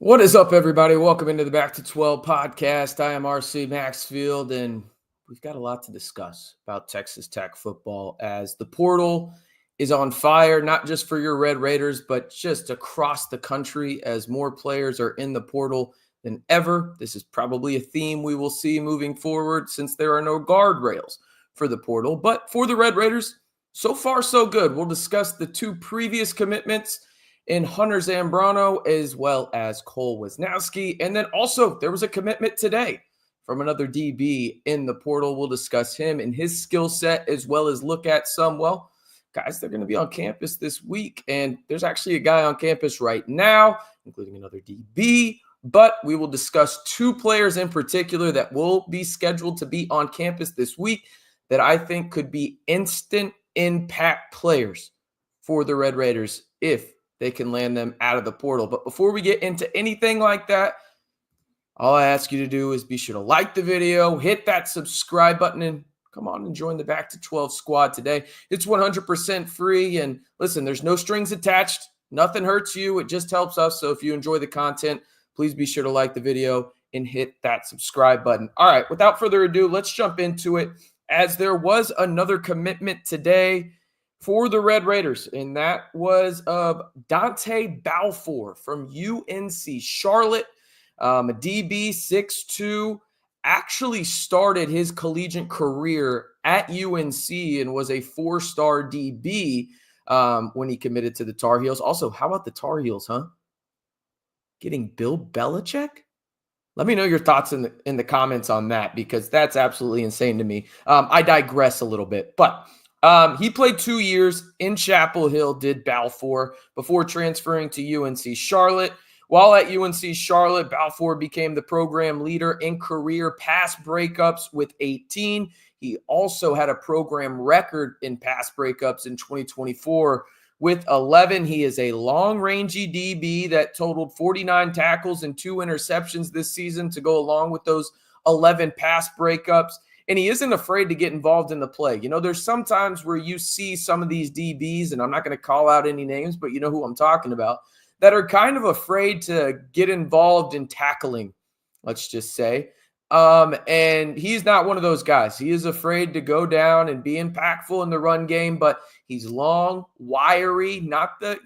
What is up, everybody? Welcome into the Back to 12 podcast. I am RC Maxfield, and we've got a lot to discuss about Texas Tech football as the portal is on fire, not just for your Red Raiders, but just across the country as more players are in the portal than ever. This is probably a theme we will see moving forward since there are no guardrails for the portal. But for the Red Raiders, so far so good. We'll discuss the two previous commitments in Hunter Zambrano as well as Cole Wesniewski. And then also there was a commitment today from another DB in the portal. We'll discuss him and his skill set as well as look at some, guys, they're going to be on campus this week. And there's actually a guy on campus right now, including another DB. But we will discuss two players in particular that will be scheduled to be on campus this week that I think could be instant impact players for the Red Raiders if they can land them out of the portal. But before we get into anything like that, all I ask you to do is be sure to like the video, hit that subscribe button, and come on and join the Back to 12 squad today. It's 100% free. And listen, there's no strings attached. Nothing hurts you. It just helps us. So if you enjoy the content, please be sure to like the video and hit that subscribe button. All right, without further ado, let's jump into it, as there was another commitment today for the Red Raiders, and that was of Dontae Balfour from UNC Charlotte, a DB 6'2", actually started his collegiate career at UNC and was a four-star DB when he committed to the Tar Heels. Also, how about the Tar Heels, huh? Getting Bill Belichick? Let me know your thoughts in the comments on that, because that's absolutely insane to me. I digress a little bit, but he played 2 years in Chapel Hill, did Balfour, before transferring to UNC Charlotte. While at UNC Charlotte, Balfour became the program leader in career pass breakups with 18. He also had a program record in pass breakups in 2024 with 11. He is a long, rangy DB that totaled 49 tackles and 2 interceptions this season to go along with those 11 pass breakups. And he isn't afraid to get involved in the play. You know, there's sometimes where you see some of these DBs, and I'm not going to call out any names, but you know who I'm talking about, that are kind of afraid to get involved in tackling, let's just say. And he's not one of those guys. He is afraid to go down and be impactful in the run game, but he's long, wiry, not the,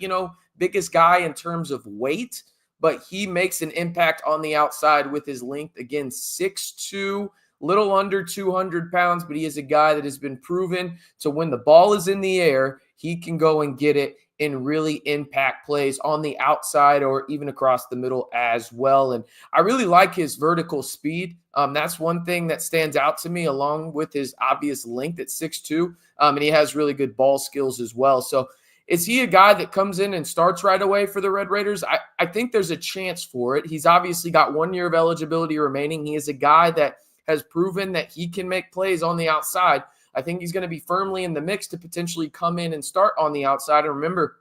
biggest guy in terms of weight, but he makes an impact on the outside with his length. Again, 6'2", little under 200 pounds, but he is a guy that has been proven to, when the ball is in the air, he can go and get it and really impact plays on the outside or even across the middle as well. And I really like his vertical speed. That's one thing that stands out to me, along with his obvious length at 6'2". And he has really good ball skills as well. So is he a guy that comes in and starts right away for the Red Raiders? I think there's a chance for it. He's obviously got 1 year of eligibility remaining. He is a guy that has proven that he can make plays on the outside. I think he's going to be firmly in the mix to potentially come in and start on the outside. And remember,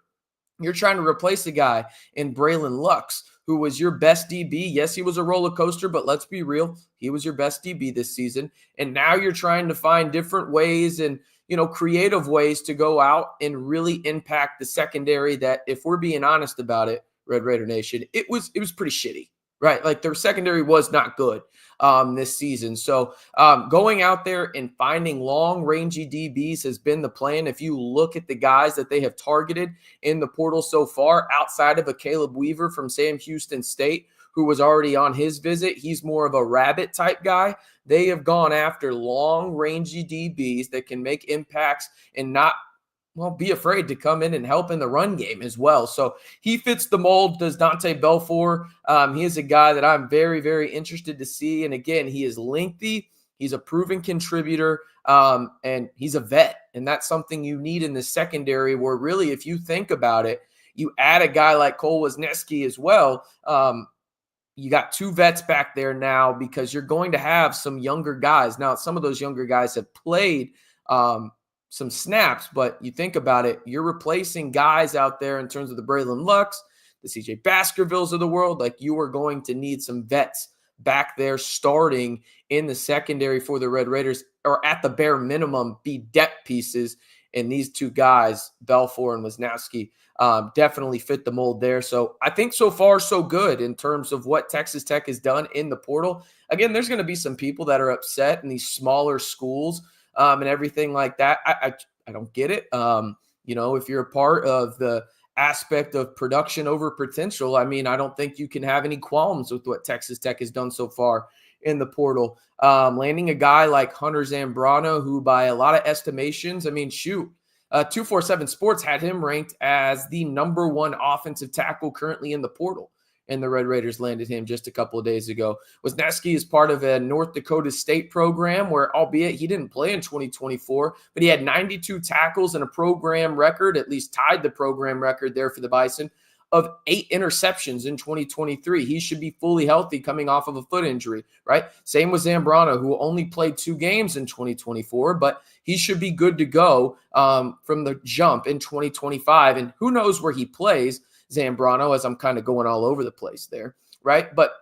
you're trying to replace a guy in Braylon Lux, who was your best DB. Yes, he was a roller coaster, but let's be real. He was your best DB this season. And now you're trying to find different ways and, creative ways to go out and really impact the secondary that, if we're being honest about it, Red Raider Nation, it was pretty shitty. Right, like their secondary was not good this season. So going out there and finding long, rangy DBs has been the plan. If you look at the guys that they have targeted in the portal so far, outside of a Caleb Weaver from Sam Houston State, who was already on his visit, he's more of a rabbit type guy. They have gone after long, rangy DBs that can make impacts and not be afraid to come in and help in the run game as well. So he fits the mold, does Dontae Balfour. He is a guy that I'm very, very interested to see. And again, he is lengthy. He's a proven contributor, and he's a vet. And that's something you need in the secondary, where really, if you think about it, you add a guy like Cole Wesniewski as well. You got 2 vets back there now, because you're going to have some younger guys. Now, some of those younger guys have played some snaps, but you think about it, you're replacing guys out there in terms of the Braylon Lux, the CJ Baskervilles of the world. Like, you are going to need some vets back there starting in the secondary for the Red Raiders, or at the bare minimum be depth pieces. And these two guys, Balfour and Wesniewski, definitely fit the mold there. So I think so far so good in terms of what Texas Tech has done in the portal. Again, there's going to be some people that are upset in these smaller schools and everything like that. I don't get it. If you're a part of the aspect of production over potential, I mean, I don't think you can have any qualms with what Texas Tech has done so far in the portal. Landing a guy like Hunter Zambrano, who by a lot of estimations, I mean, 247 Sports had him ranked as the number one offensive tackle currently in the portal. And the Red Raiders landed him just a couple of days ago. Wesniewski is part of a North Dakota State program where, albeit he didn't play in 2024, but he had 92 tackles and a program record, at least tied the program record there for the Bison, of 8 interceptions in 2023. He should be fully healthy coming off of a foot injury, right? Same with Zambrano, who only played 2 games in 2024, but he should be good to go from the jump in 2025. And who knows where he plays, Zambrano, as I'm kind of going all over the place there, right? But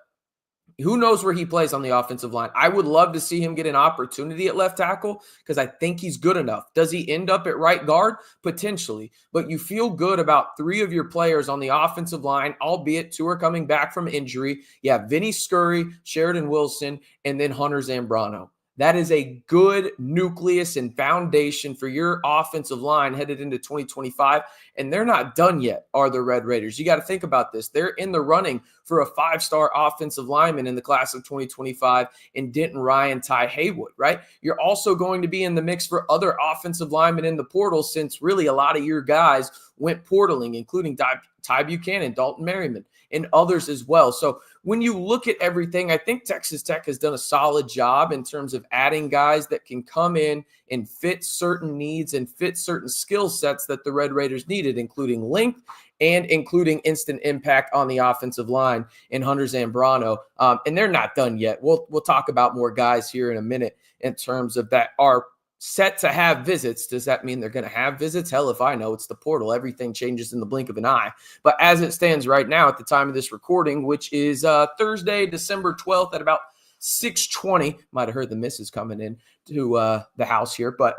who knows where he plays on the offensive line. I would love to see him get an opportunity at left tackle because I think he's good enough. Does he end up at right guard? Potentially. But you feel good about 3 of your players on the offensive line, albeit 2 are coming back from injury. You have Vinny Scurry, Sheridan Wilson, and then Hunter Zambrano. That is a good nucleus and foundation for your offensive line headed into 2025. And they're not done yet, are the Red Raiders. You got to think about this. They're in the running for a 5-star offensive lineman in the class of 2025 in Denton Ryan, Ty Haywood, right? You're also going to be in the mix for other offensive linemen in the portal since really a lot of your guys went portaling, including Ty Buchanan, Dalton Merriman, and others as well. So when you look at everything, I think Texas Tech has done a solid job in terms of adding guys that can come in and fit certain needs and fit certain skill sets that the Red Raiders needed, including length and including instant impact on the offensive line in Hunter Zambrano. And they're not done yet. We'll talk about more guys here in a minute in terms of that are set to have visits. Does that mean they're going to have visits? Hell, if I know, it's the portal. Everything changes in the blink of an eye. But as it stands right now at the time of this recording, which is Thursday, December 12th at about 6:20, might have heard the missus coming in to the house here. But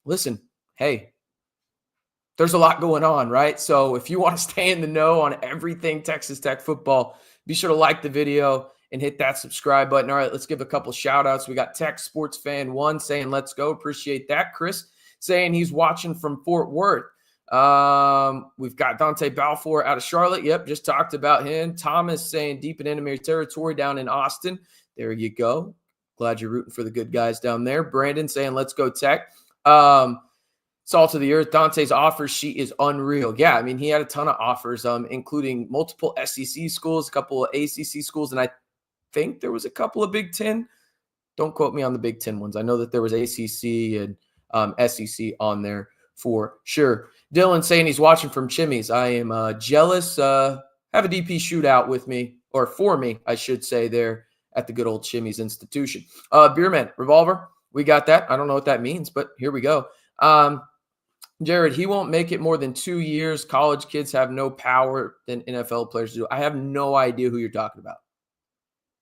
listen, hey, there's a lot going on, right? So if you want to stay in the know on everything Texas Tech football, be sure to like the video and hit that subscribe button. All right, let's give a couple shout outs. We got Tech Sports Fan 1 saying, let's go. Appreciate that. Chris saying he's watching from Fort Worth. We've got Dontae Balfour out of Charlotte. Yep, just talked about him. Thomas saying deep in enemy territory down in Austin. There you go. Glad you're rooting for the good guys down there. Brandon saying, let's go Tech. Salt of the earth. Dante's offer sheet is unreal. Yeah, I mean, he had a ton of offers, including multiple SEC schools, a couple of ACC schools, and I think there was a couple of Big Ten. Don't quote me on the Big Ten ones. I know that there was ACC and SEC on there for sure. Dylan saying he's watching from Chimmy's. I am jealous. Have a DP shootout with me, or for me, I should say, there at the good old Chimmy's institution. Beerman, Revolver, we got that. I don't know what that means, but here we go. Jared, he won't make it more than 2 years. College kids have no power than NFL players do. I have no idea who you're talking about.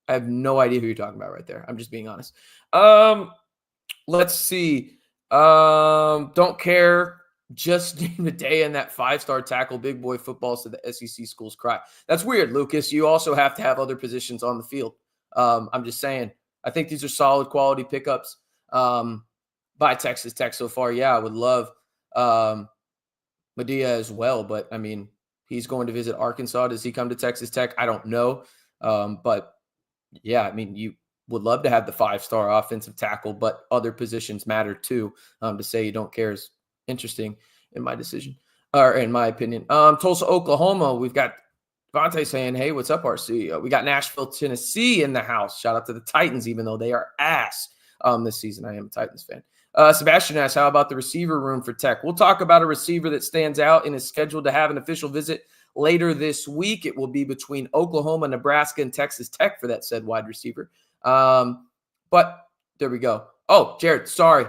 I have no idea who you're talking about right there. I'm just being honest. Let's see. Don't care. Just name a day in that 5-star tackle big boy football so the SEC schools cry. That's weird, Lucas. You also have to have other positions on the field. I'm just saying. I think these are solid quality pickups by Texas Tech so far. Yeah, I would love Medea as well. But, I mean, he's going to visit Arkansas. Does he come to Texas Tech? I don't know. But, yeah, I mean, you would love to have the 5-star offensive tackle, but other positions matter too. To say you don't care is interesting in my decision, or in my opinion. Tulsa, Oklahoma, we've got Devontae saying, hey, what's up, RC? We got Nashville, Tennessee in the house. Shout out to the Titans, even though they are ass this season. I am a Titans fan. Sebastian asks, how about the receiver room for Tech? We'll talk about a receiver that stands out and is scheduled to have an official visit later this week. It will be between Oklahoma, Nebraska, and Texas Tech for that said wide receiver. But there we go. Oh, Jared, sorry.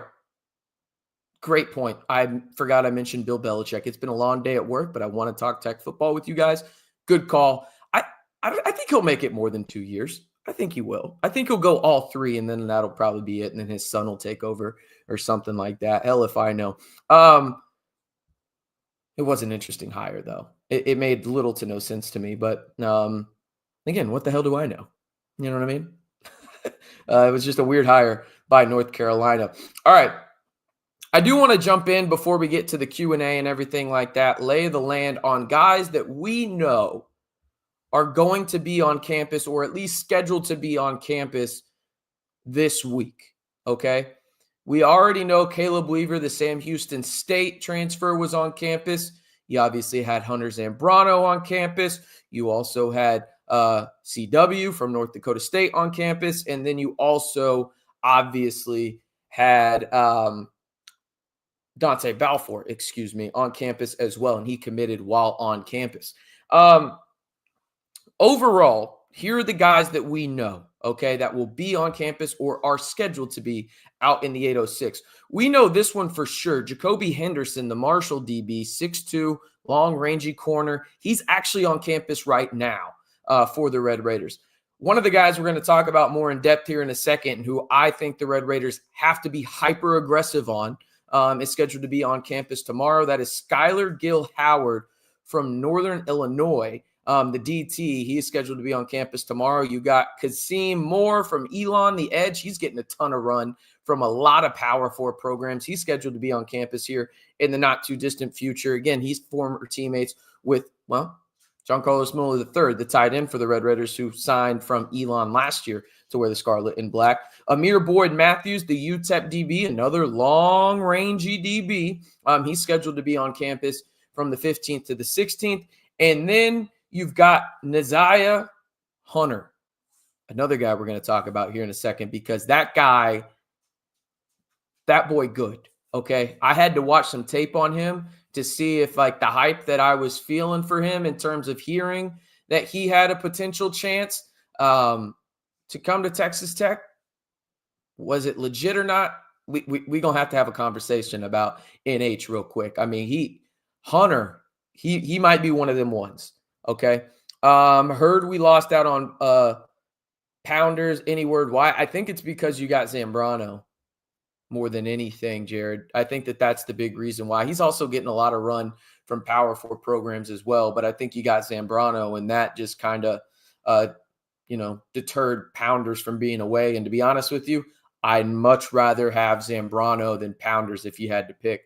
Great point. I forgot I mentioned Bill Belichick. It's been a long day at work, but I want to talk Tech football with you guys. Good call. I think he'll make it more than 2 years. I think he will. I think he'll go all three, and then that'll probably be it. And then his son will take over or something like that. Hell if I know. It was an interesting hire, though. It made little to no sense to me. But again, what the hell do I know? You know what I mean? It was just a weird hire by North Carolina. All right. I do want to jump in before we get to the Q&A and everything like that, lay the land on guys that we know are going to be on campus or at least scheduled to be on campus this week, okay? We already know Caleb Weaver, the Sam Houston State transfer, was on campus. You obviously had Hunter Zambrano on campus. You also had CW from North Dakota State on campus. And then you also obviously had Dontae Balfour, on campus as well. And he committed while on campus. Overall, here are the guys that we know, okay, that will be on campus or are scheduled to be out in the 806. We know this one for sure. Jacoby Henderson, the Marshall DB, 6'2", long, rangy corner. He's actually on campus right now for the Red Raiders. One of the guys we're going to talk about more in depth here in a second, who I think the Red Raiders have to be hyper-aggressive on, is scheduled to be on campus tomorrow. That is Skyler Gill-Howard from Northern Illinois. The DT, he is scheduled to be on campus tomorrow. You got Kasim Moore from Elon, the edge. He's getting a ton of run from a lot of Power 4 programs. He's scheduled to be on campus here in the not-too-distant future. Again, he's former teammates with, John Carlos Miller III, the tight end for the Red Raiders, who signed from Elon last year to wear the scarlet and black. Amir Boyd Matthews, the UTEP DB, another long, rangy DB. He's scheduled to be on campus from the 15th to the 16th. And then you've got Nydair Hunter, another guy we're going to talk about here in a second, because that boy good, okay? I had to watch some tape on him to see if, the hype that I was feeling for him in terms of hearing that he had a potential chance to come to Texas Tech, was it legit or not? We're going to have a conversation about NH real quick. I mean, Hunter, he might be one of them ones. Okay. Heard we lost out on Pounders. Any word why? I think it's because you got Zambrano more than anything, Jared. I think that's the big reason why. He's also getting a lot of run from Power 4 programs as well, but I think you got Zambrano, and that just kind of, deterred Pounders from being away. And to be honest with you, I'd much rather have Zambrano than Pounders if you had to pick.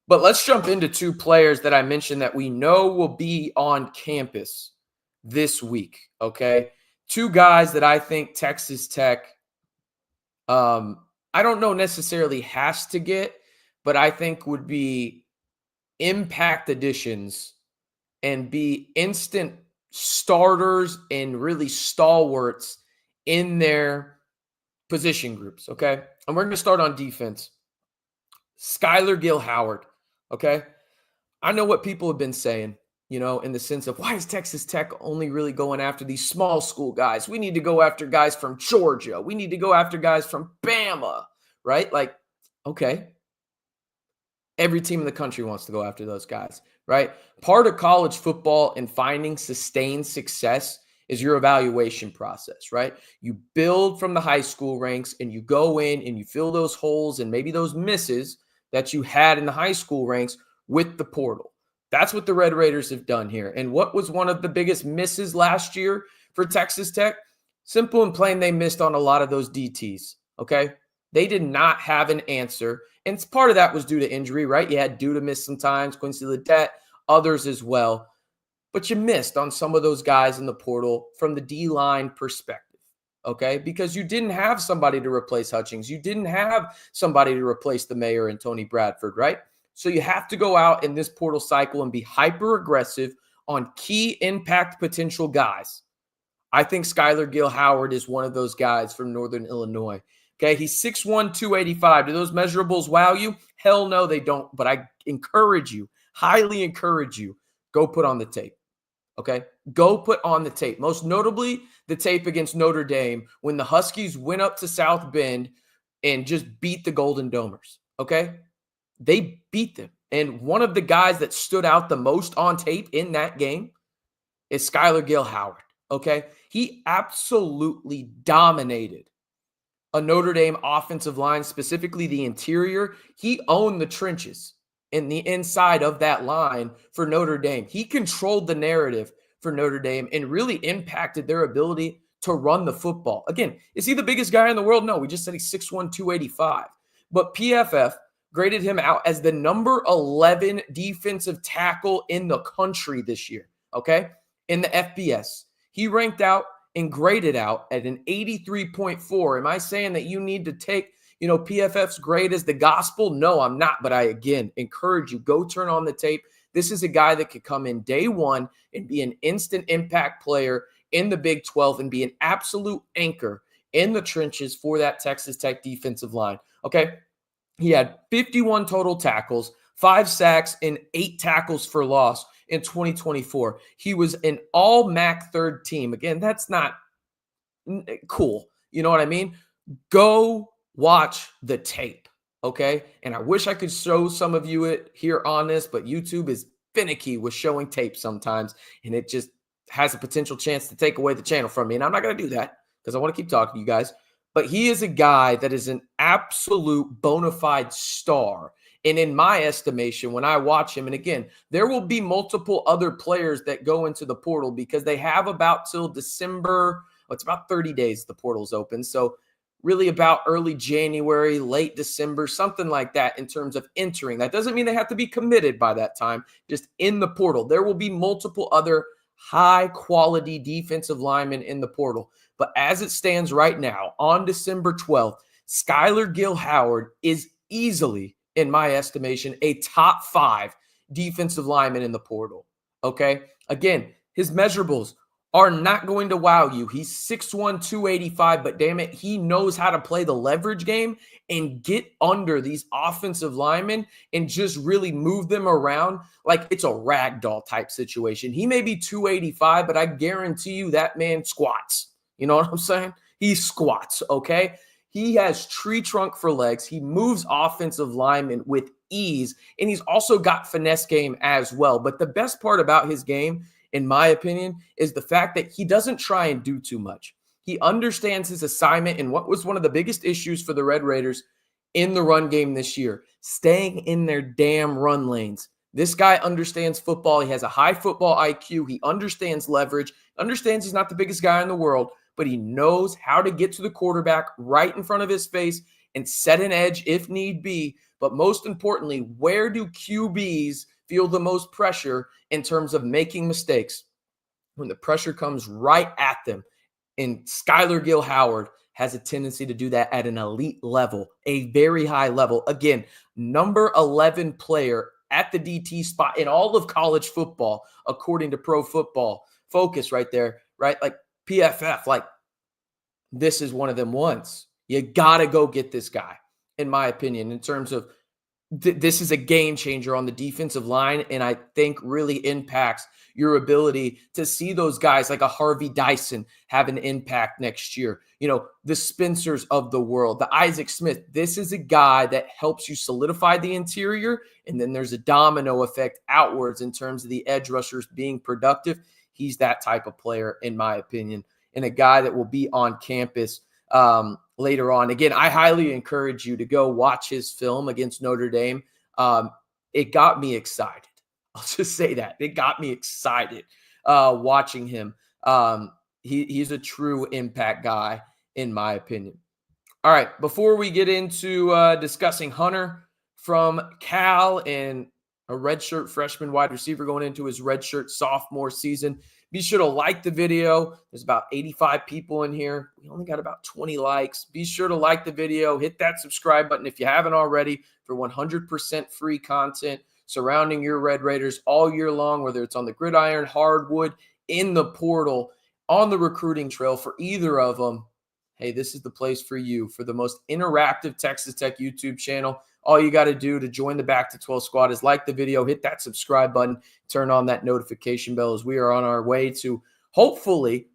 But let's jump into two players that I mentioned that we know will be on campus this week, okay? Two guys that I think Texas Tech, I don't know necessarily has to get, but I think would be impact additions and be instant starters and really stalwarts in their position groups, okay? And we're going to start on defense. Skyler Gill-Howard. Okay. I know what people have been saying, in the sense of, why is Texas Tech only really going after these small school guys? We need to go after guys from Georgia. We need to go after guys from Bama, right? Okay. Every team in the country wants to go after those guys, right? Part of college football and finding sustained success is your evaluation process, right? You build from the high school ranks and you go in and you fill those holes and maybe those misses that you had in the high school ranks with the portal. That's what the Red Raiders have done here. And what was one of the biggest misses last year for Texas Tech? Simple and plain, they missed on a lot of those DTs, okay? They did not have an answer. And part of that was due to injury, right? You had Duda miss sometimes, Quincy Ledet, others as well. But you missed on some of those guys in the portal from the D-line perspective. Okay, because you didn't have somebody to replace Hutchings. You didn't have somebody to replace the mayor and Tony Bradford, right? So you have to go out in this portal cycle and be hyper-aggressive on key impact potential guys. I think Skyler Gill-Howard is one of those guys from Northern Illinois. Okay, he's 6'1", 285. Do those measurables wow you? Hell no, they don't. But I encourage you, highly encourage you, go put on the tape. Okay, go put on the tape. Most notably, the tape against Notre Dame when the Huskies went up to South Bend and just beat the Golden Domers. Okay, they beat them. And one of the guys that stood out the most on tape in that game is Skyler Gill-Howard. okay? He absolutely dominated a Notre Dame offensive line, specifically the interior. He owned the trenches in the inside of that line for Notre Dame. He controlled the narrative for Notre Dame and really impacted their ability to run the football. Again, is he the biggest guy in the world? No, we just said he's 6'1", 285. But PFF graded him out as the number 11 defensive tackle in the country this year, okay? In the FBS. He ranked out and graded out at an 83.4. Am I saying that you need to take, PFF's grade as the gospel? No, I'm not. But I, again, encourage you, go turn on the tape. This is a guy that could come in day one and be an instant impact player in the Big 12 and be an absolute anchor in the trenches for that Texas Tech defensive line. Okay. He had 51 total tackles, 5 sacks, and 8 tackles for loss in 2024. He was an all MAC third team. Again, that's not cool. You know what I mean? Go watch the tape, okay? And I wish I could show some of you it here on this, but YouTube is finicky with showing tape sometimes, and it just has a potential chance to take away the channel from me. And I'm not going to do that because I want to keep talking to you guys. But he is a guy that is an absolute bona fide star. And in my estimation, when I watch him, and again, there will be multiple other players that go into the portal because they have about till December. It's about 30 days the portal's open. So really about early January, late December, something like that in terms of entering. That doesn't mean they have to be committed by that time, just in the portal. There will be multiple other high-quality defensive linemen in the portal. But as it stands right now, on December 12th, Skyler Gill-Howard is easily, in my estimation, a top 5 defensive lineman in the portal, okay? Again, his measurables are not going to wow you. He's 6'1", 285, but damn it, he knows how to play the leverage game and get under these offensive linemen and just really move them around like it's a ragdoll type situation. He may be 285, but I guarantee you that man squats. You know what I'm saying? He squats, okay? He has tree trunk for legs. He moves offensive linemen with ease, and he's also got finesse game as well. But the best part about his game, in my opinion, is the fact that he doesn't try and do too much. He understands his assignment and what was one of the biggest issues for the Red Raiders in the run game this year, staying in their damn run lanes. This guy understands football. He has a high football IQ. He understands leverage, understands he's not the biggest guy in the world, but he knows how to get to the quarterback right in front of his face and set an edge if need be. But most importantly, where do QBs feel the most pressure in terms of making mistakes? When the pressure comes right at them. And Skyler Gill-Howard has a tendency to do that at an elite level, a very high level. Again, number 11 player at the DT spot in all of college football, according to Pro Football Focus right there, right? Like PFF, like this is one of them ones. You got to go get this guy, in my opinion, in terms of this is a game changer on the defensive line, and I think really impacts your ability to see those guys like a Harvey Dyson have an impact next year. You know, the Spencers of the world, the Isaac Smith. This is a guy that helps you solidify the interior, and then there's a domino effect outwards in terms of the edge rushers being productive. He's that type of player, in my opinion, and a guy that will be on campus later on. Again, I highly encourage you to go watch his film against Notre Dame. It got me excited. I'll just say that. It got me excited watching him. He's a true impact guy, in my opinion. All right, before we get into discussing Hunter from Cal and a redshirt freshman wide receiver going into his redshirt sophomore season, be sure to like the video. There's about 85 people in here. We only got about 20 likes. Be sure to like the video. Hit that subscribe button if you haven't already for 100% free content surrounding your Red Raiders all year long, whether it's on the gridiron, hardwood, in the portal, on the recruiting trail, for either of them. Hey, this is the place for you, for the most interactive Texas Tech YouTube channel. All you got to do to join the Back to 12 squad is like the video, hit that subscribe button, turn on that notification bell, as we are on our way to hopefully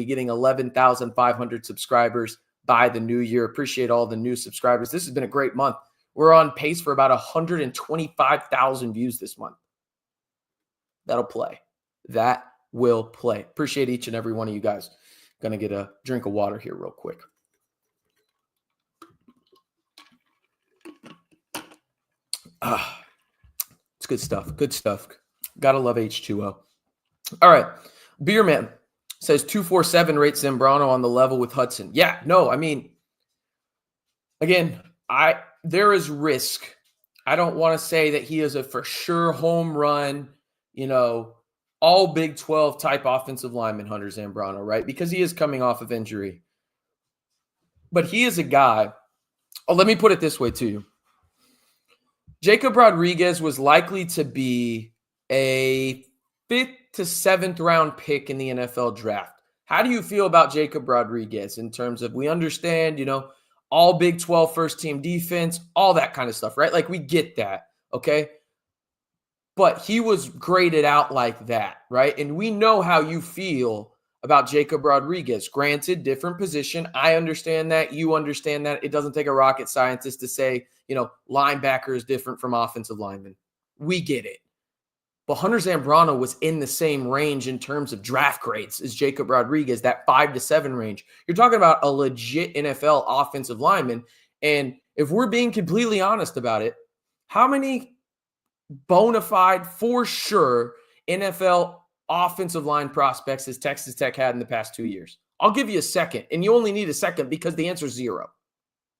getting 11,500 subscribers by the new year. Appreciate all the new subscribers. This has been a great month. We're on pace for about 125,000 views this month. That'll play. That will play. Appreciate each and every one of you guys. Going to get a drink of water here real quick. It's good stuff. Good stuff. Gotta love H2O. All right. Beerman says 247 rates Zambrano on the level with Hudson. Yeah, no, I mean, again, there is risk. I don't want to say that he is a for sure home run, all Big 12 type offensive lineman, Hunter Zambrano, right? Because he is coming off of injury. But he is a guy. Oh, let me put it this way to you. Jacob Rodriguez was likely to be a 5th to 7th round pick in the NFL draft. How do you feel about Jacob Rodriguez in terms of, we understand, all Big 12 first team defense, all that kind of stuff, right? Like, we get that, okay? But he was graded out like that, right? And we know how you feel about Jacob Rodriguez. Granted, different position. I understand that. You understand that. It doesn't take a rocket scientist to say, linebacker is different from offensive lineman. We get it. But Hunter Zambrano was in the same range in terms of draft grades as Jacob Rodriguez, that 5 to 7 range. You're talking about a legit NFL offensive lineman. And if we're being completely honest about it, how many bona fide, for sure, NFL offensive line prospects has Texas Tech had in the past 2 years? I'll give you a second, and you only need a second because the answer is 0,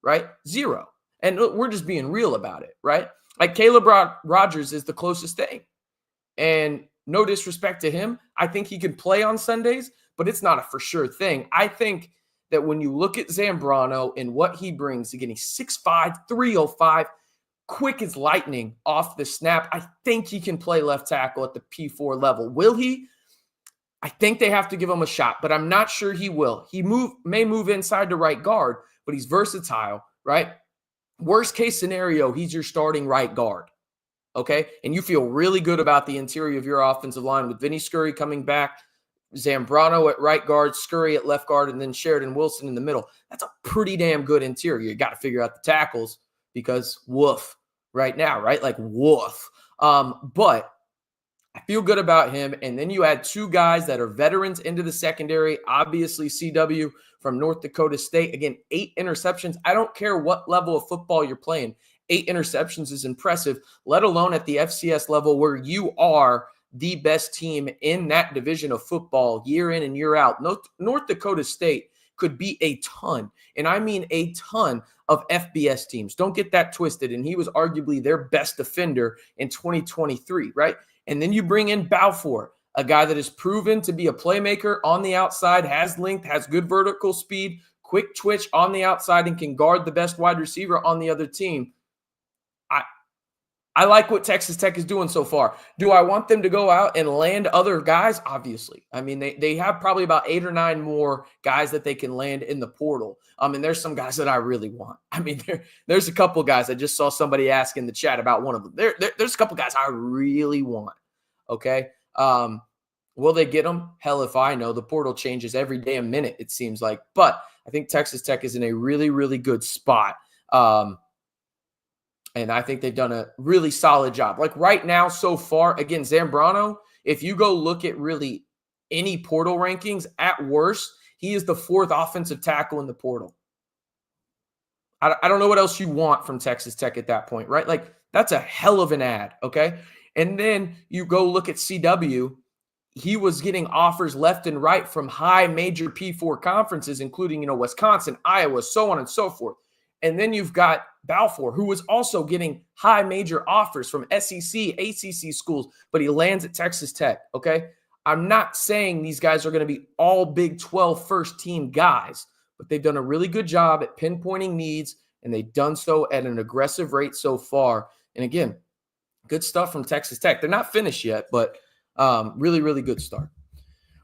right? 0. And look, we're just being real about it, right? Like, Caleb Rogers is the closest thing. And no disrespect to him, I think he can play on Sundays, but it's not a for sure thing. I think that when you look at Zambrano and what he brings, again, he's 6'5", 305, quick as lightning off the snap. I think he can play left tackle at the P4 level. Will he? I think they have to give him a shot, but I'm not sure he will. He may move inside to right guard, but he's versatile, right? Worst case scenario, he's your starting right guard. Okay, and you feel really good about the interior of your offensive line with Vinny Scurry coming back, Zambrano at right guard, Scurry at left guard, and then Sheridan Wilson in the middle. That's a pretty damn good interior. You got to figure out the tackles because woof right now, right? Like woof. But I feel good about him. And then you add 2 guys that are veterans into the secondary. Obviously, CW from North Dakota State. Again, 8 interceptions. I don't care what level of football you're playing. 8 interceptions is impressive, let alone at the FCS level where you are the best team in that division of football year in and year out. North Dakota State could be a ton, and I mean a ton, of FBS teams. Don't get that twisted. And he was arguably their best defender in 2023, right? And then you bring in Balfour, a guy that is proven to be a playmaker on the outside, has length, has good vertical speed, quick twitch on the outside, and can guard the best wide receiver on the other team. I like what Texas Tech is doing so far. Do I want them to go out and land other guys? Obviously. I mean, they have probably about 8 or 9 more guys that they can land in the portal. And there's some guys that I really want. I mean, there's a couple guys. I just saw somebody ask in the chat about one of them. There's a couple guys I really want. Okay. Will they get them? Hell if I know. The portal changes every damn minute, it seems like. But I think Texas Tech is in a really, really good spot. And I think they've done a really solid job. Like right now, so far, again, Zambrano, if you go look at really any portal rankings, at worst, he is the 4th offensive tackle in the portal. I don't know what else you want from Texas Tech at that point, right? Like that's a hell of an ad, okay? And then you go look at CW. He was getting offers left and right from high major P4 conferences, including, Wisconsin, Iowa, so on and so forth. And then you've got Balfour, who was also getting high major offers from SEC, ACC schools, but he lands at Texas Tech, okay? I'm not saying these guys are going to be all Big 12 first-team guys, but they've done a really good job at pinpointing needs, and they've done so at an aggressive rate so far. And again, good stuff from Texas Tech. They're not finished yet, but really, really good start.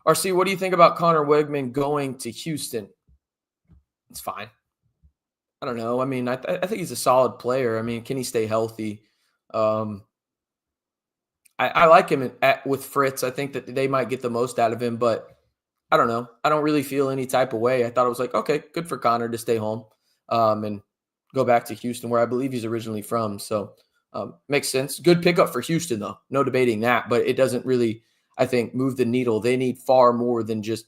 RC, what do you think about Connor Wegman going to Houston? It's fine. I don't know. I mean, I think he's a solid player. I mean, can he stay healthy? I like him with Fritz. I think that they might get the most out of him, but I don't know. I don't really feel any type of way. I thought it was like, okay, good for Connor to stay home and go back to Houston, where I believe he's originally from. So makes sense. Good pickup for Houston, though. No debating that, but it doesn't really I think, move the needle. They need far more than just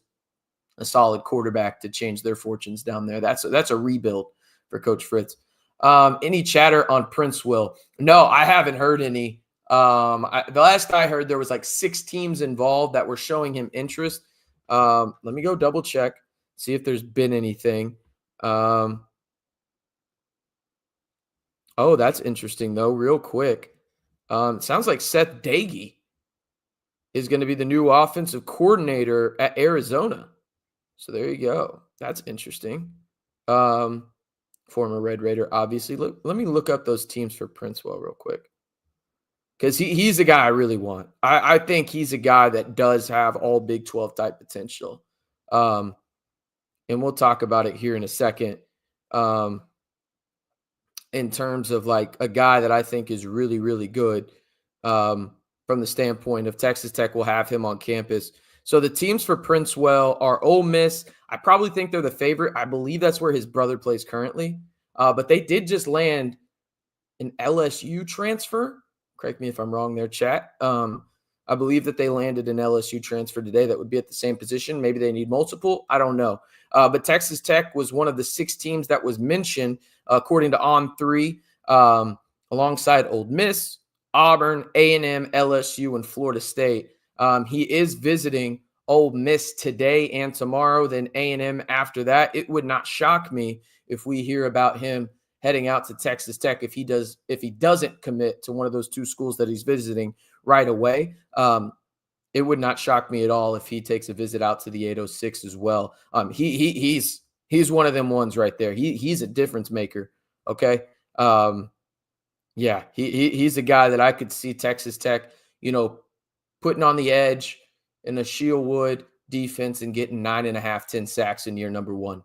a solid quarterback to change their fortunes down there. That's a rebuild for Coach Fritz. Any chatter on Prince Will? No, I haven't heard any. The last I heard, there was like 6 teams involved that were showing him interest. Let me go double check, see if there's been anything. Oh, that's interesting though. Real quick, it sounds like Seth Dagey is going to be the new offensive coordinator at Arizona. So there you go. That's interesting. Former Red Raider, obviously. Let me look up those teams for Princewell real quick, because he's the guy I really want. I think he's a guy that does have all Big 12 type potential. And we'll talk about it here in a second. In terms of like a guy that I think is really, really good from the standpoint of Texas Tech will have him on campus. So the teams for Princewell are Ole Miss. I probably think they're the favorite. I believe that's where his brother plays currently. But they did just land an LSU transfer. Correct me if I'm wrong there, chat. I believe that they landed an LSU transfer today that would be at the same position. Maybe they need multiple. I don't know. But Texas Tech was one of the 6 teams that was mentioned, according to On3, alongside Ole Miss, Auburn, A&M, LSU, and Florida State. He is visiting Ole Miss today and tomorrow, then A&M after that. It would not shock me if we hear about him heading out to Texas Tech if he doesn't commit to one of those 2 schools that he's visiting right away. It would not shock me at all if he takes a visit out to the 806 as well. He's one of them ones right there. He's a difference maker. Okay. Yeah, he's a guy that I could see Texas Tech, putting on the edge in a Shieldwood defense and getting 9.5, 10 sacks in year number 1.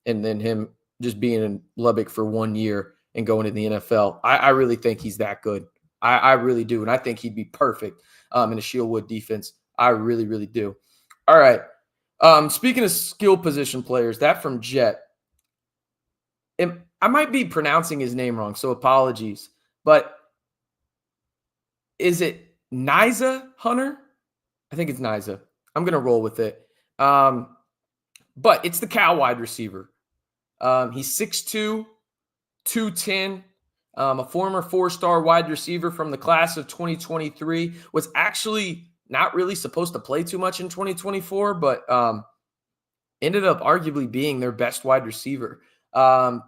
And then him just being in Lubbock for 1 year and going to the NFL. I really think he's that good. I really do. And I think he'd be perfect in a Shieldwood defense. I really, really do. All right. Speaking of skill position players, that from Jet. I might be pronouncing his name wrong, so apologies. But is it Niza Hunter? I think it's Niza. I'm going to roll with it. But it's the Cal wide receiver. He's 6'2", 210, a former 4-star wide receiver from the class of 2023. Was actually not really supposed to play too much in 2024, but ended up arguably being their best wide receiver.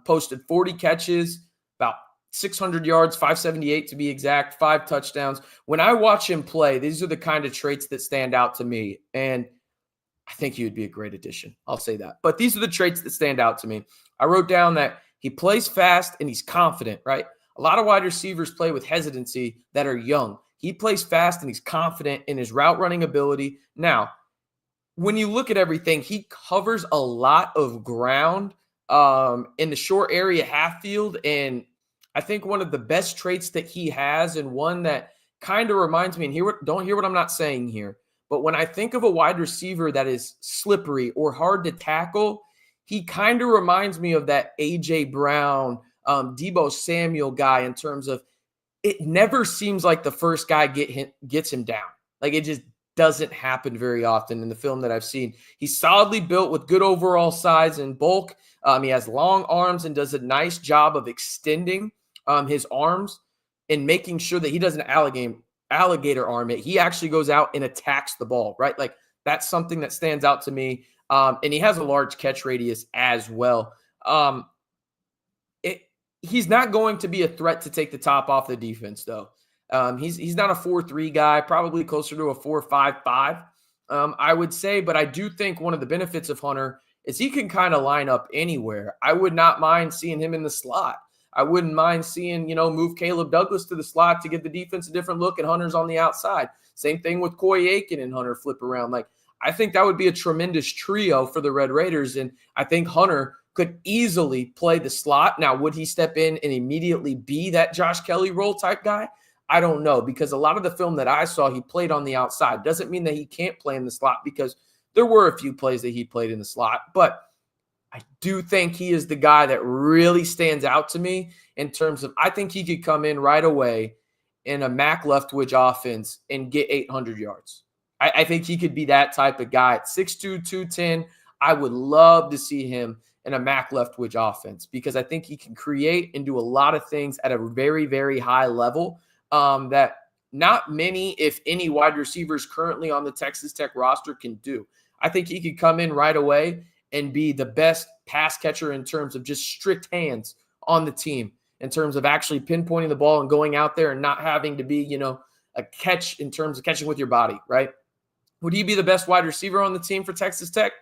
Posted 40 catches, about 600 yards, 578 to be exact, 5 touchdowns. When I watch him play, these are the kind of traits that stand out to me. And I think he would be a great addition. I'll say that. But these are the traits that stand out to me. I wrote down that he plays fast and he's confident, right? A lot of wide receivers play with hesitancy that are young. He plays fast and he's confident in his route running ability. Now, when you look at everything, he covers a lot of ground in the short area half field. And I think one of the best traits that he has, and one that kind of reminds me, and don't hear what I'm not saying here, but when I think of a wide receiver that is slippery or hard to tackle, he kind of reminds me of that A.J. Brown, Deebo Samuel guy in terms of it never seems like the first guy gets him down. Like it just doesn't happen very often in the film that I've seen. He's solidly built with good overall size and bulk. He has long arms and does a nice job of extending his arms and making sure that he doesn't alligator arm it. He actually goes out and attacks the ball, right? Like that's something that stands out to me. And he has a large catch radius as well. He's not going to be a threat to take the top off the defense, though. He's not a 4-3 guy, probably closer to a 4-5-5, I would say. But I do think one of the benefits of Hunter is he can kind of line up anywhere. I would not mind seeing him in the slot. I wouldn't mind seeing, move Caleb Douglas to the slot to give the defense a different look, and Hunter's on the outside. Same thing with Coy Aiken and Hunter flip around. Like, I think that would be a tremendous trio for the Red Raiders, and I think Hunter could easily play the slot. Now, would he step in and immediately be that Josh Kelly role type guy? I don't know, because a lot of the film that I saw, he played on the outside. Doesn't mean that he can't play in the slot, because there were a few plays that he played in the slot. But I do think he is the guy that really stands out to me in terms of I think he could come in right away in a Mac Leftwich offense and get 800 yards. I think he could be that type of guy. At 6'2", 210, I would love to see him in a Mac Leftwich offense because I think he can create and do a lot of things at a very, very high level that not many, if any, wide receivers currently on the Texas Tech roster can do. I think he could come in right away and be the best pass catcher in terms of just strict hands on the team, in terms of actually pinpointing the ball and going out there and not having to be, a catch in terms of catching with your body, right? Would he be the best wide receiver on the team for Texas Tech?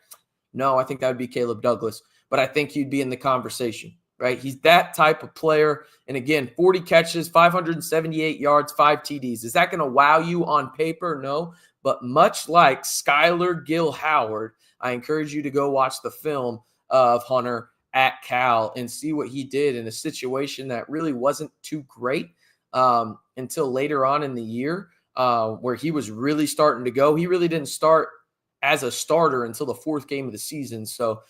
No, I think that would be Caleb Douglas, but I think he'd be in the conversation, right? He's that type of player. And again, 40 catches, 578 yards, 5 TDs. Is that going to wow you on paper? No. But much like Skyler Gill-Howard, I encourage you to go watch the film of Hunter at Cal and see what he did in a situation that really wasn't too great until later on in the year where he was really starting to go. He really didn't start as a starter until the 4th game of the season. So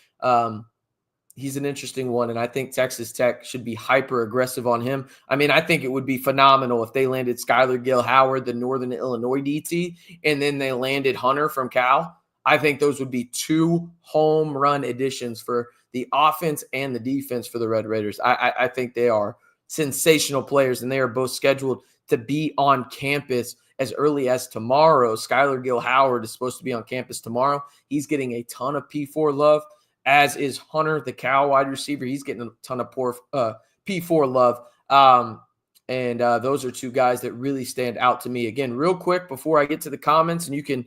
he's an interesting one, and I think Texas Tech should be hyper aggressive on him. I mean, I think it would be phenomenal if they landed Skyler Gill-Howard, the Northern Illinois DT, and then they landed Hunter from Cal. I think those would be 2 home run additions for the offense and the defense for the Red Raiders. I think they are sensational players, and they are both scheduled to be on campus as early as tomorrow. Skyler Gill-Howard is supposed to be on campus tomorrow. He's getting a ton of P4 love, as is Hunter, the Cal wide receiver. He's getting a ton of P4 love. And those are 2 guys that really stand out to me. Again, real quick before I get to the comments, and you can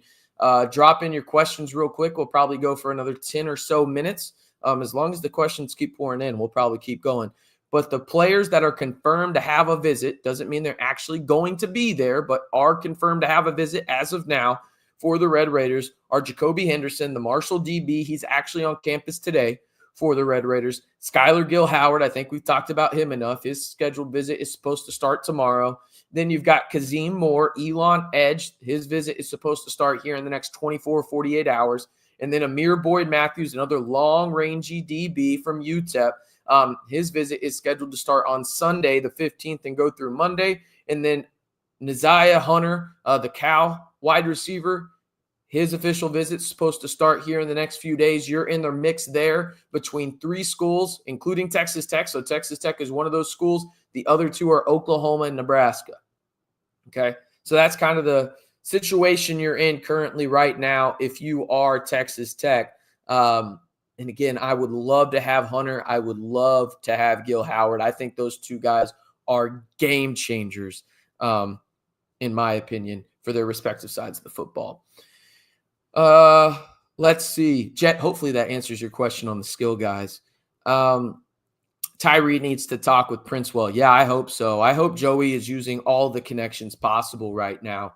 drop in your questions real quick. We'll probably go for another 10 or so minutes. As long as the questions keep pouring in, we'll probably keep going. But the players that are confirmed to have a visit, doesn't mean they're actually going to be there, but are confirmed to have a visit as of now for the Red Raiders are Jacoby Henderson, the Marshall DB. He's actually on campus today for the Red Raiders. Skyler Gill-Howard, I think we've talked about him enough. His scheduled visit is supposed to start tomorrow. Then you've got Kazim Moore, Elon Edge. His visit is supposed to start here in the next 24, 48 hours. And then Amir Boyd Matthews, another long, rangy DB from UTEP. His visit is scheduled to start on Sunday, the 15th, and go through Monday. And then Neziah Hunter, the Cal wide receiver, his official visit is supposed to start here in the next few days. You're in the mix there between 3 schools, including Texas Tech. So Texas Tech is one of those schools. The other 2 are Oklahoma and Nebraska. Okay, so that's kind of the situation you're in currently right now if you are Texas Tech. And again, I would love to have Hunter. I would love to have Gill-Howard. I think those 2 guys are game changers, in my opinion, for their respective sides of the football. Let's see. Jet, hopefully that answers your question on the skill guys. Tyree needs to talk with Princewell. Yeah, I hope so. I hope Joey is using all the connections possible right now.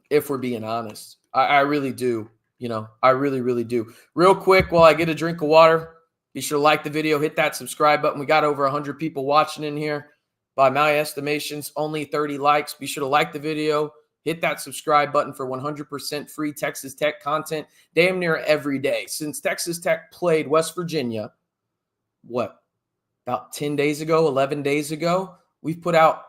If we're being honest, I really do. I really, really do. Real quick, while I get a drink of water, be sure to like the video, hit that subscribe button. We got over 100 people watching in here. By my estimations, only 30 likes. Be sure to like the video, hit that subscribe button for 100% free Texas Tech content damn near every day. Since Texas Tech played West Virginia, about 10 days ago, 11 days ago, we've put out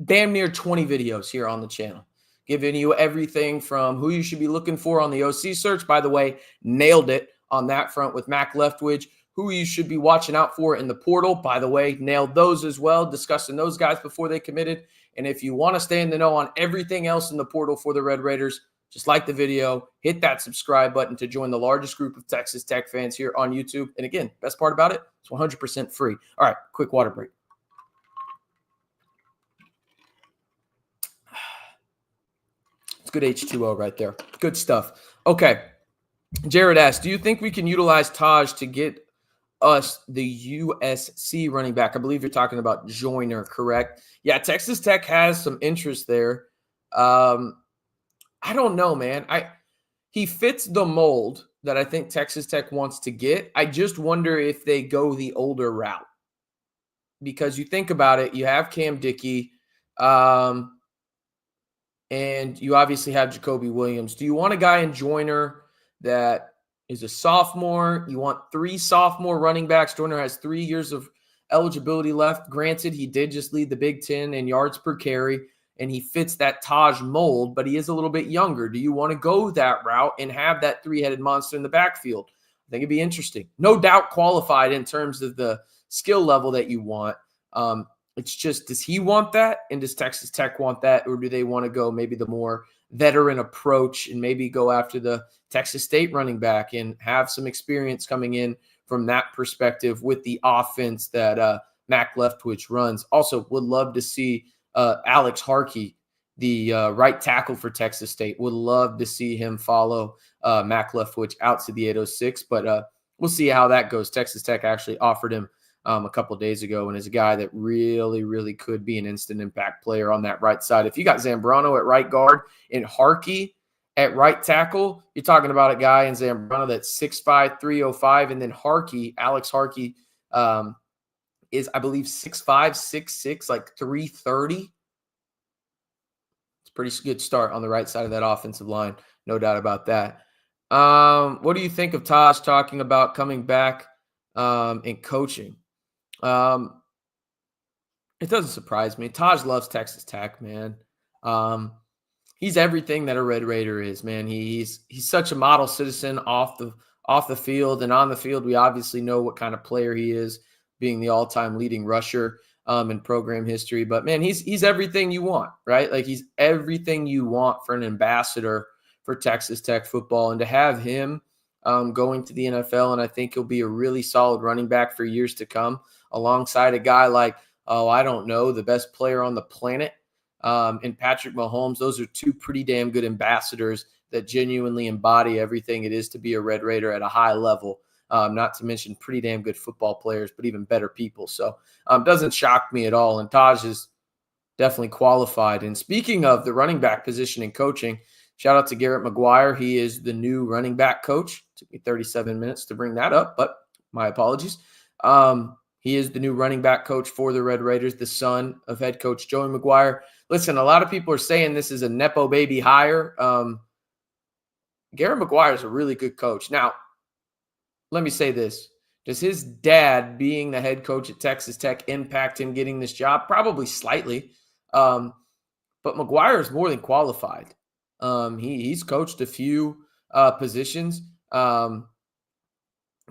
damn near 20 videos here on the channel, giving you everything from who you should be looking for on the OC search. By the way, nailed it on that front with Mac Leftwich. Who you should be watching out for in the portal. By the way, nailed those as well, discussing those guys before they committed. And if you want to stay in the know on everything else in the portal for the Red Raiders, just like the video, hit that subscribe button to join the largest group of Texas Tech fans here on YouTube. And again, best part about it, it's 100% free. All right, quick water break. It's good H2O right there. Good stuff. Okay. Jared asked, do you think we can utilize Taj to get us the USC running back? I believe you're talking about Joyner, correct? Yeah, Texas Tech has some interest there. I don't know, man. He fits the mold that I think Texas Tech wants to get. I just wonder if they go the older route. Because you think about it, you have Cam Dickey, and you obviously have Jacoby Williams. Do you want a guy in Joyner that is a sophomore? You want 3 sophomore running backs. Joyner has 3 years of eligibility left. Granted, he did just lead the Big Ten in yards per carry, and he fits that Taj mold, but he is a little bit younger. Do you want to go that route and have that three-headed monster in the backfield? I think it'd be interesting. No doubt qualified in terms of the skill level that you want. It's just, does he want that? And does Texas Tech want that? Or do they want to go maybe the more veteran approach and maybe go after the Texas State running back and have some experience coming in from that perspective with the offense that Mac Leftwich runs? Also, would love to see Alex Harkey, the right tackle for Texas State. Would love to see him follow Mac Leftwich out to the 806, but we'll see how that goes. Texas Tech actually offered him a couple days ago, and is a guy that really, really could be an instant impact player on that right side. If you got Zambrano at right guard and Harkey at right tackle, you're talking about a guy in Zambrano that's 6'5", 305, and then Harkey, Alex Harkey, is, I believe, 6'5", 6'6", like 330. It's a pretty good start on the right side of that offensive line, no doubt about that. What do you think of Taj talking about coming back and coaching? It doesn't surprise me. Taj loves Texas Tech, man. He's everything that a Red Raider is, man. He's such a model citizen off the field, and on the field, we obviously know what kind of player he is, being the all-time leading rusher in program history. But man, he's everything you want, right? Like, he's everything you want for an ambassador for Texas Tech football, and to have him going to the NFL, and I think he'll be a really solid running back for years to come, alongside a guy like, I don't know, the best player on the planet, and Patrick Mahomes. Those are two pretty damn good ambassadors that genuinely embody everything it is to be a Red Raider at a high level, not to mention pretty damn good football players, but even better people. So doesn't shock me at all, and Taj is definitely qualified. And speaking of the running back position and coaching, shout out to Garrett McGuire. He is the new running back coach. It took me 37 minutes to bring that up, but my apologies. He is the new running back coach for the Red Raiders, the son of head coach Joey McGuire. Listen, a lot of people are saying this is a Nepo baby hire. Garrett McGuire is a really good coach. Now, let me say this. Does his dad being the head coach at Texas Tech impact him getting this job? Probably slightly. But McGuire is more than qualified. He's coached a few positions, in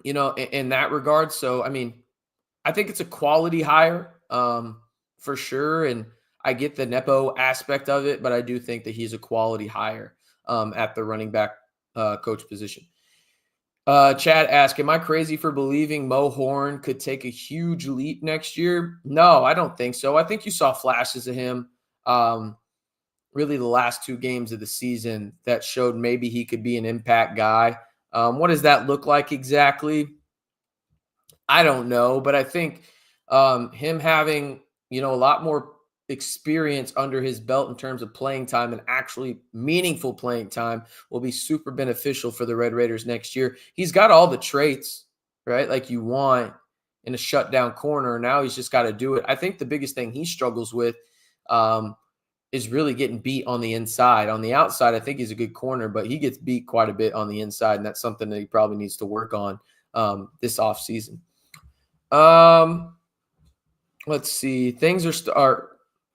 that regard. So, I mean, I think it's a quality hire for sure. And I get the Nepo aspect of it, but I do think that he's a quality hire at the running back coach position. Chad asked, am I crazy for believing Mo Horn could take a huge leap next year? No, I don't think so. I think you saw flashes of him really the last two games of the season that showed maybe he could be an impact guy. What does that look like exactly? I don't know, but I think him having, a lot more experience under his belt in terms of playing time and actually meaningful playing time will be super beneficial for the Red Raiders next year. He's got all the traits, right, like you want in a shutdown corner. Now he's just got to do it. I think the biggest thing he struggles with is really getting beat on the inside. On the outside, I think he's a good corner, but he gets beat quite a bit on the inside, and that's something that he probably needs to work on this offseason. Let's see. Things are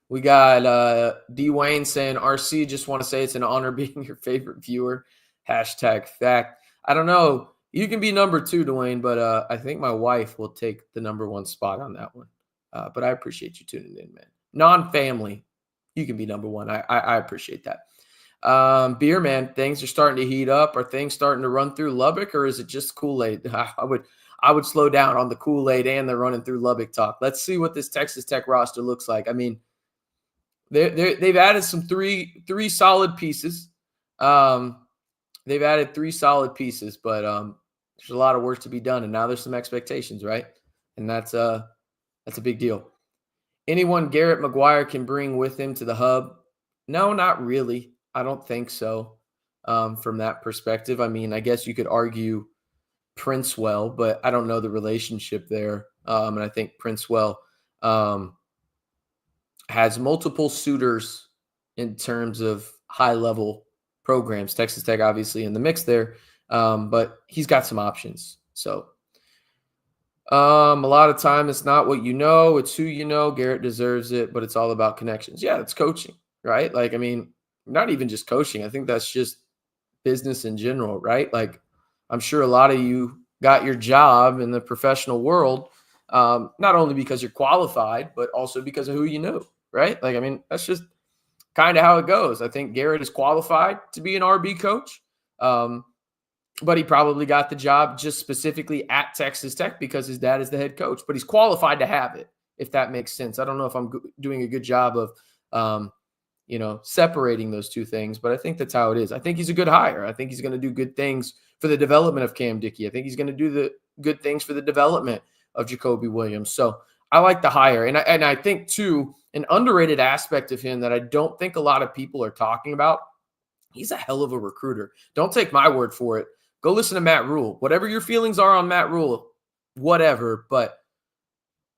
we got D. Wayne saying, RC, just want to say it's an honor being your favorite viewer. #fact. I don't know. You can be number 2, Dwayne, but I think my wife will take the number 1 spot on that one. But I appreciate you tuning in, man. Non-family, you can be number 1. I appreciate that. Beer man, things are starting to heat up. Are things starting to run through Lubbock, or is it just Kool-Aid? I would slow down on the Kool-Aid and the running through Lubbock talk. Let's see what this Texas Tech roster looks like. I mean, they've added some three solid pieces. They've added 3 solid pieces, but there's a lot of work to be done, and now there's some expectations, right? And that's a big deal. Anyone Garrett McGuire can bring with him to the hub? No, not really. I don't think so. From that perspective, I mean, I guess you could argue Princewell, but I don't know the relationship there. And I think Princewell has multiple suitors in terms of high-level programs. Texas Tech obviously in the mix there, but he's got some options. So a lot of time it's not what you know, it's who you know. Garrett deserves it, but it's all about connections. Yeah, it's coaching, right? Like, I mean, not even just coaching. I think that's just business in general, right? Like, I'm sure a lot of you got your job in the professional world, not only because you're qualified, but also because of who you know, right? Like, I mean, that's just kind of how it goes. I think Garrett is qualified to be an RB coach, but he probably got the job just specifically at Texas Tech because his dad is the head coach. But he's qualified to have it, if that makes sense. I don't know if I'm doing a good job of, separating those two things, but I think that's how it is. I think he's a good hire. I think he's going to do good things for the development of Cam Dickey. I think he's going to do the good things for the development of Jacoby Williams. So I like the hire. And I think, too, an underrated aspect of him that I don't think a lot of people are talking about, he's a hell of a recruiter. Don't take my word for it. Go listen to Matt Rule. Whatever your feelings are on Matt Rule, whatever, but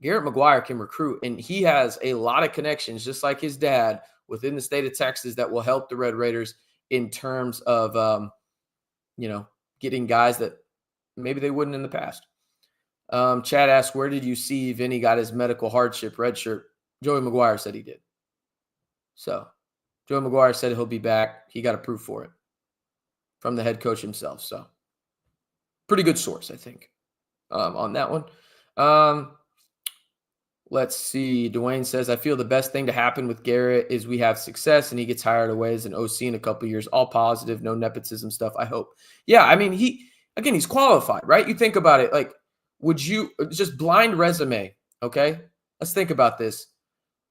Garrett McGuire can recruit, and he has a lot of connections, just like his dad, within the state of Texas that will help the Red Raiders in terms of, getting guys that maybe they wouldn't in the past. Chad asked, where did you see Vinny got his medical hardship redshirt? Joey McGuire said he did. So Joey McGuire said he'll be back. He got approved for it from the head coach himself. So pretty good source, I think, on that one. Let's see. Dwayne says, I feel the best thing to happen with Garrett is we have success and he gets hired away as an OC in a couple of years. All positive, no nepotism stuff, I hope. Yeah, I mean, he's qualified, right? You think about it. Like, would you just blind resume, okay? Let's think about this.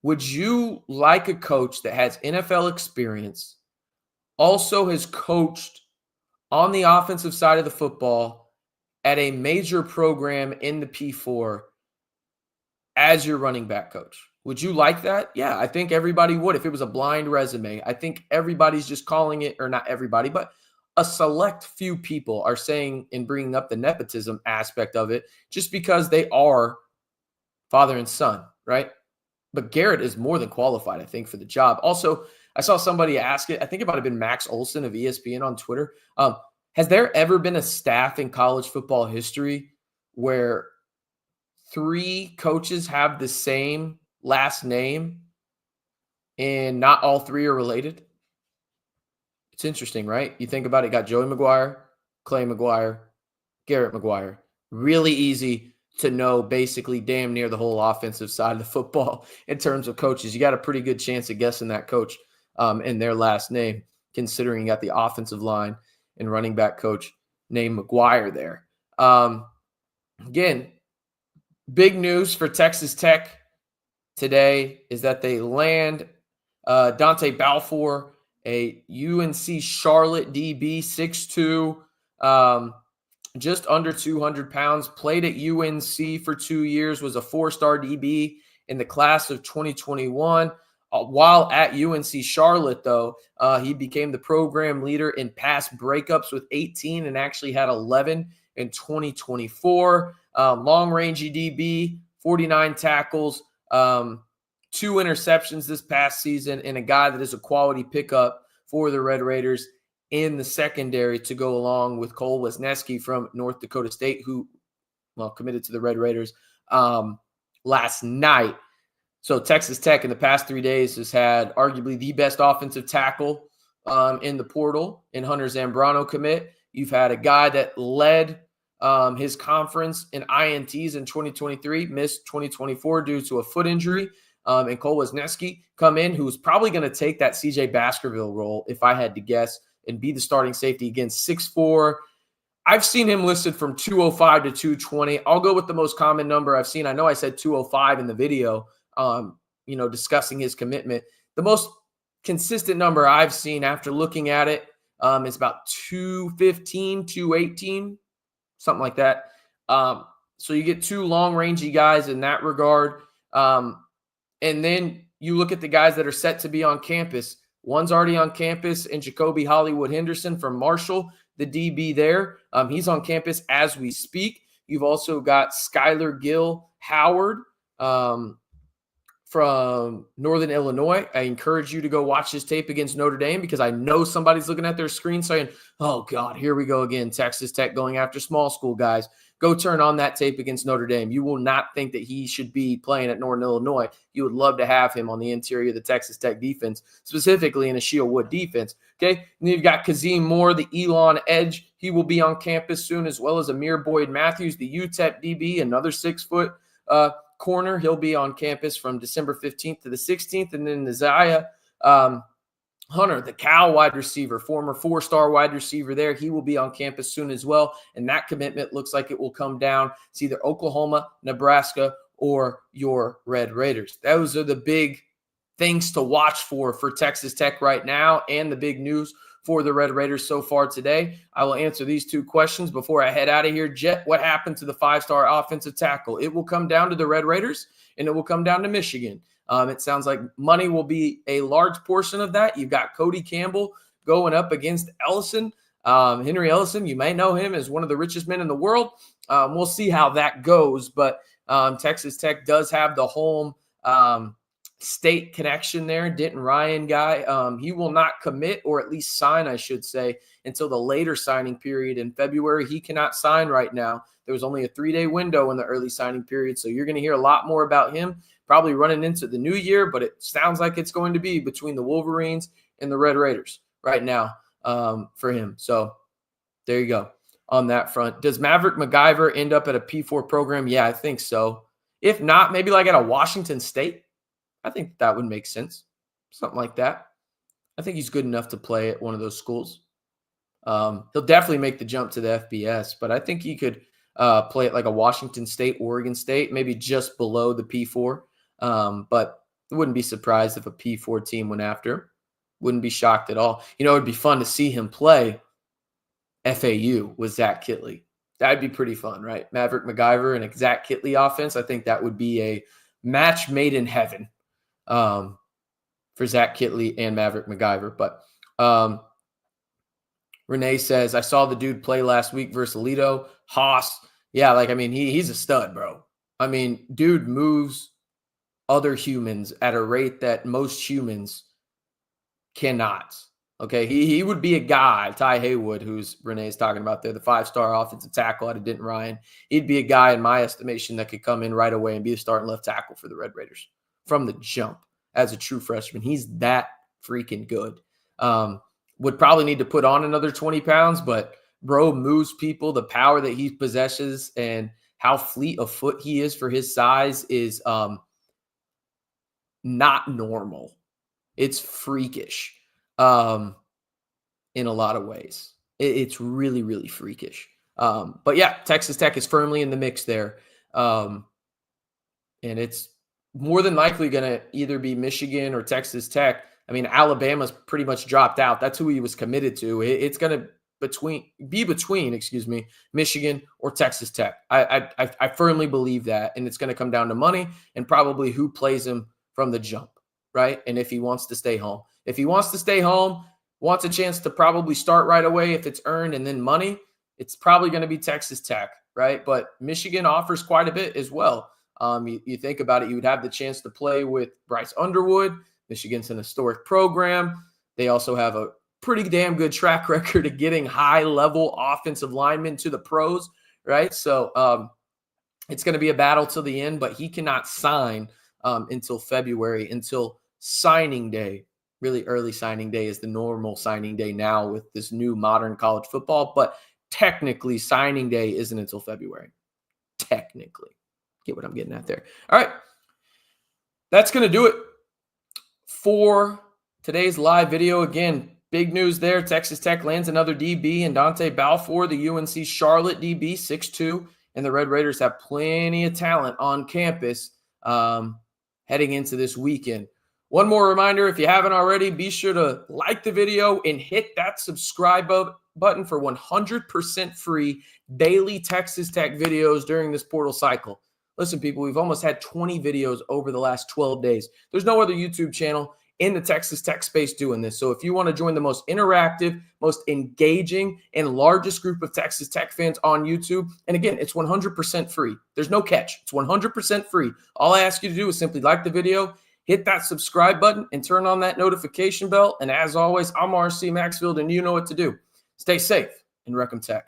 Would you like a coach that has NFL experience, also has coached on the offensive side of the football at a major program in the P4 as your running back coach? Would you like that? Yeah, I think everybody would if it was a blind resume. I think everybody's just calling it, or not everybody, but a select few people are saying and bringing up the nepotism aspect of it just because they are father and son, right? But Garrett is more than qualified, I think, for the job. Also, I saw somebody ask it. I think it might have been Max Olson of ESPN on Twitter. Has there ever been a staff in college football history where 3 coaches have the same last name and not all 3 are related? It's interesting, right? You think about it, got Joey McGuire, Clay McGuire, Garrett McGuire. Really easy to know basically damn near the whole offensive side of the football in terms of coaches. You got a pretty good chance of guessing that coach and their last name, considering you got the offensive line and running back coach named McGuire there. Again, big news for Texas Tech today is that they land Dontae Balfour, a UNC Charlotte DB, 6'2", just under 200 pounds, played at UNC for 2 years, was a 4-star DB in the class of 2021. While at UNC Charlotte, though, he became the program leader in pass breakups with 18 and actually had 11 in 2024. Long rangey DB, 49 tackles, 2 interceptions this past season, and a guy that is a quality pickup for the Red Raiders in the secondary to go along with Cole Wesniewski from North Dakota State, who, committed to the Red Raiders last night. So Texas Tech in the past 3 days has had arguably the best offensive tackle in the portal in Hunter Zambrano commit. You've had a guy that led his conference in INTs in 2023, missed 2024 due to a foot injury. And Cole Wesniewski come in, who's probably going to take that CJ Baskerville role, if I had to guess, and be the starting safety against 6'4". I've seen him listed from 205 to 220. I'll go with the most common number I've seen. I know I said 205 in the video, discussing his commitment. The most consistent number I've seen after looking at it is about 215, 218, something like that. So you get 2 long rangey guys in that regard. And then you look at the guys that are set to be on campus. One's already on campus, and Jacoby Hollywood Henderson from Marshall, the DB there. He's on campus as we speak. You've also got Skyler Gill Howard from Northern Illinois. I encourage you to go watch his tape against Notre Dame, because I know somebody's looking at their screen saying, oh, God, here we go again. Texas Tech going after small school guys. Go turn on that tape against Notre Dame. You will not think that he should be playing at Northern Illinois. You would love to have him on the interior of the Texas Tech defense, specifically in a Sheil Wood defense. Okay, and you've got Kazim Moore, the Elon edge. He will be on campus soon, as well as Amir Boyd Matthews, the UTEP DB, another 6-foot corner. He'll be on campus from December 15th to the 16th. And then Nasiah Hunter, the Cal wide receiver, former 4-star wide receiver there. He will be on campus soon as well. And that commitment looks like it will come down. It's either Oklahoma, Nebraska, or your Red Raiders. Those are the big things to watch for Texas Tech right now, and the big news for the Red Raiders so far today. I will answer these 2 questions before I head out of here. Jet, what happened to the 5-star offensive tackle? It will come down to the Red Raiders, and it will come down to Michigan. It sounds like money will be a large portion of that. You've got Cody Campbell going up against Ellison. Henry Ellison, you may know him as one of the richest men in the world. We'll see how that goes, but Texas Tech does have the home state connection there. Denton Ryan guy, he will not commit, or at least sign, I should say, until the later signing period in February. He cannot sign right now. There was only a 3-day window in the early signing period, so you're going to hear a lot more about him probably running into the new year, but it sounds like it's going to be between the Wolverines and the Red Raiders right now for him. So there you go on that front. Does Maverick MacGyver end up at a P4 program? Yeah, I think so. If not, maybe like at a Washington State. I think that would make sense. Something like that. I think he's good enough to play at one of those schools. He'll definitely make the jump to the FBS, but I think he could play at like a Washington State, Oregon State, maybe just below the P4. But I wouldn't be surprised if a P4 team went after. Wouldn't be shocked at all. You know, it'd be fun to see him play FAU with Zach Kittley. That'd be pretty fun, right? Maverick MacGyver and a Zach Kittley offense. I think that would be a match made in heaven for Zach Kittley and Maverick MacGyver. But Renee says, I saw the dude play last week versus Alito. Haas. Yeah, like, I mean, he's a stud, bro. I mean, dude moves other humans at a rate that most humans cannot. Okay, he would be a guy, Ty Haywood, who's Renee's talking about there, the 5-star offensive tackle out of Denton Ryan. He'd be a guy, in my estimation, that could come in right away and be the starting left tackle for the Red Raiders from the jump as a true freshman. He's that freaking good. Would probably need to put on another 20 pounds, but bro moves people. The power that he possesses and how fleet of foot he is for his size is not normal. It's freakish in a lot of ways. It's really, really freakish. But yeah, Texas Tech is firmly in the mix there. And it's more than likely going to either be Michigan or Texas Tech. I mean, Alabama's pretty much dropped out. That's who he was committed to. It's going to be between Michigan or Texas Tech. I firmly believe that. And it's going to come down to money and probably who plays him from the jump, right? And if he wants to stay home. If he wants to stay home, wants a chance to probably start right away if it's earned and then money, it's probably going to be Texas Tech, right? But Michigan offers quite a bit as well. You think about it, you would have the chance to play with Bryce Underwood. Michigan's an historic program. They also have a pretty damn good track record of getting high-level offensive linemen to the pros, right? So it's going to be a battle till the end, but he cannot sign until February, until signing day. Really early signing day is the normal signing day now with this new modern college football, but technically signing day isn't until February. Technically. Get what I'm getting at there. All right. That's going to do it for today's live video. Again, big news there. Texas Tech lands another DB in Dontae Balfour, the UNC Charlotte DB, 6'2", and the Red Raiders have plenty of talent on campus heading into this weekend. One more reminder, if you haven't already, be sure to like the video and hit that subscribe button for 100% free daily Texas Tech videos during this portal cycle. Listen, people, we've almost had 20 videos over the last 12 days. There's no other YouTube channel in the Texas Tech space doing this. So if you want to join the most interactive, most engaging, and largest group of Texas Tech fans on YouTube, and again, it's 100% free. There's no catch. It's 100% free. All I ask you to do is simply like the video, hit that subscribe button, and turn on that notification bell. And as always, I'm RC Maxfield, and you know what to do. Stay safe and Wreck 'em Tech.